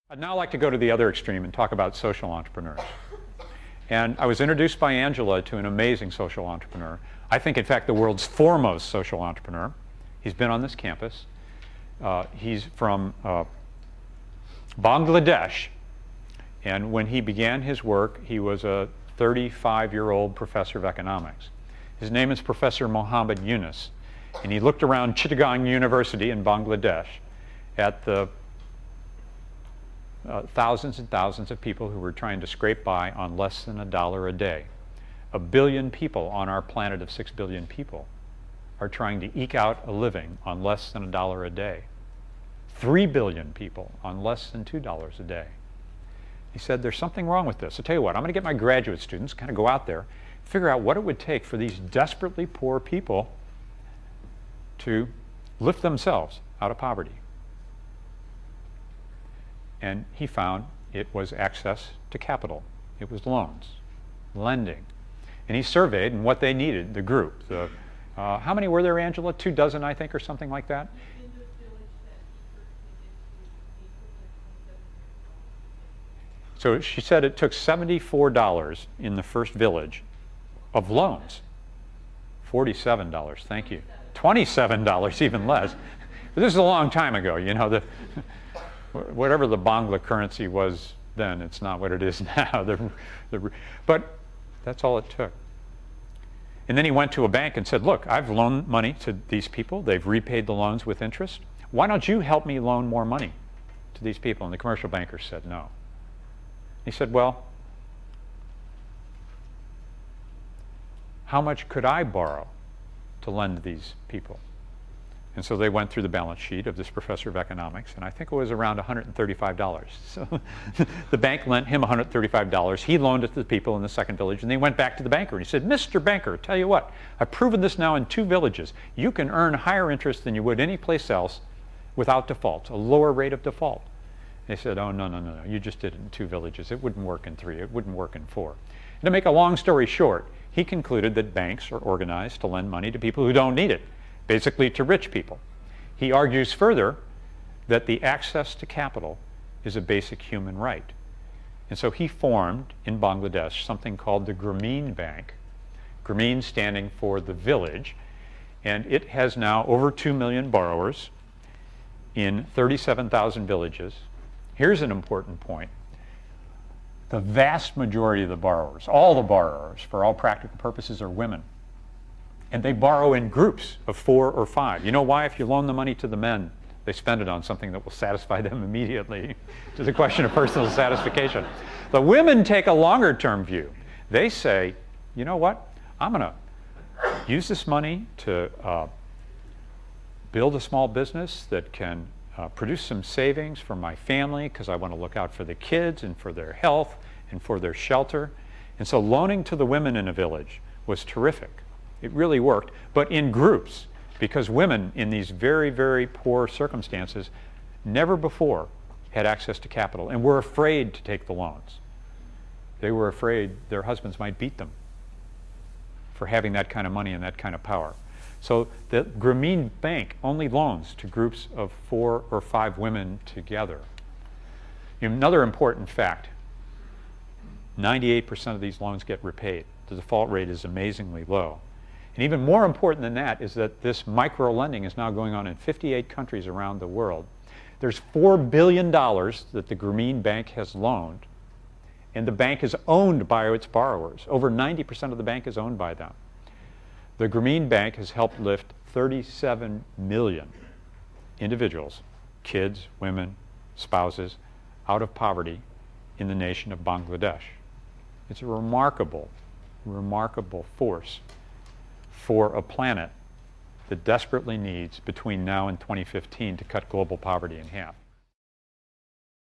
I'd now like to go to the other extreme and talk about social entrepreneurs. And I was introduced by Angela to an amazing social entrepreneur. I think, in fact, the world's foremost social entrepreneur. He's been on this campus. He's from Bangladesh. And when he began his work, he was a 35-year-old professor of economics. His name is Professor Muhammad Yunus. And he looked around Chittagong University in Bangladesh at the thousands and thousands of people who were trying to scrape by on less than $1 a day. 1 billion people on our planet of 6 billion people are trying to eke out a living on less than $1 a day. 3 billion people on less than $2 a day. He said, there's something wrong with this. I'll tell you what, I'm going to get my graduate students, kind of go out there, figure out what it would take for these desperately poor people to lift themselves out of poverty. And he found it was access to capital. It was loans, lending. And he surveyed and what they needed, the group. How many were there, Angela? 24, I think, or something like that? So she said it took $74 in the first village of loans. $47, thank you. $27, even less. But this is a long time ago, you know. Whatever the Bangla currency was then, it's not what it is now. But that's all it took. And then he went to a bank and said, look, I've loaned money to these people. They've repaid the loans with interest. Why don't you help me loan more money to these people? And the commercial banker said no. He said, well, how much could I borrow to lend to these people? And so they went through the balance sheet of this professor of economics, and I think it was around $135. So the bank lent him $135. He loaned it to the people in the second village, and they went back to the banker, and he said, Mr. Banker, tell you what, I've proven this now in 2 villages. You can earn higher interest than you would any place else without default, a lower rate of default. They said, oh, no, no, no, no, you just did it in 2 villages. It wouldn't work in 3. It wouldn't work in 4. And to make a long story short, he concluded that banks are organized to lend money to people who don't need it, basically to rich people. He argues further that the access to capital is a basic human right. And so he formed in Bangladesh something called the Grameen Bank, Grameen standing for the village, and it has now over 2 million borrowers in 37,000 villages. Here's an important point. The vast majority of the borrowers, all the borrowers, for all practical purposes, are women. And they borrow in groups of 4 or 5. You know why? If you loan the money to the men, they spend it on something that will satisfy them immediately. It's a question of personal satisfaction. The women take a longer-term view. They say, you know what? I'm going to use this money to build a small business that can produce some savings for my family because I want to look out for the kids and for their health and for their shelter. And so loaning to the women in a village was terrific. It really worked, but in groups, because women in these very, very poor circumstances never before had access to capital and were afraid to take the loans. They were afraid their husbands might beat them for having that kind of money and that kind of power. So the Grameen Bank only loans to groups of 4 or 5 women together. Another important fact, 98% of these loans get repaid. The default rate is amazingly low. And even more important than that is that this micro-lending is now going on in 58 countries around the world. There's $4 billion that the Grameen Bank has loaned, and the bank is owned by its borrowers. Over 90% of the bank is owned by them. The Grameen Bank has helped lift 37 million individuals, kids, women, spouses, out of poverty in the nation of Bangladesh. It's a remarkable, remarkable force for a planet that desperately needs, between now and 2015, to cut global poverty in half.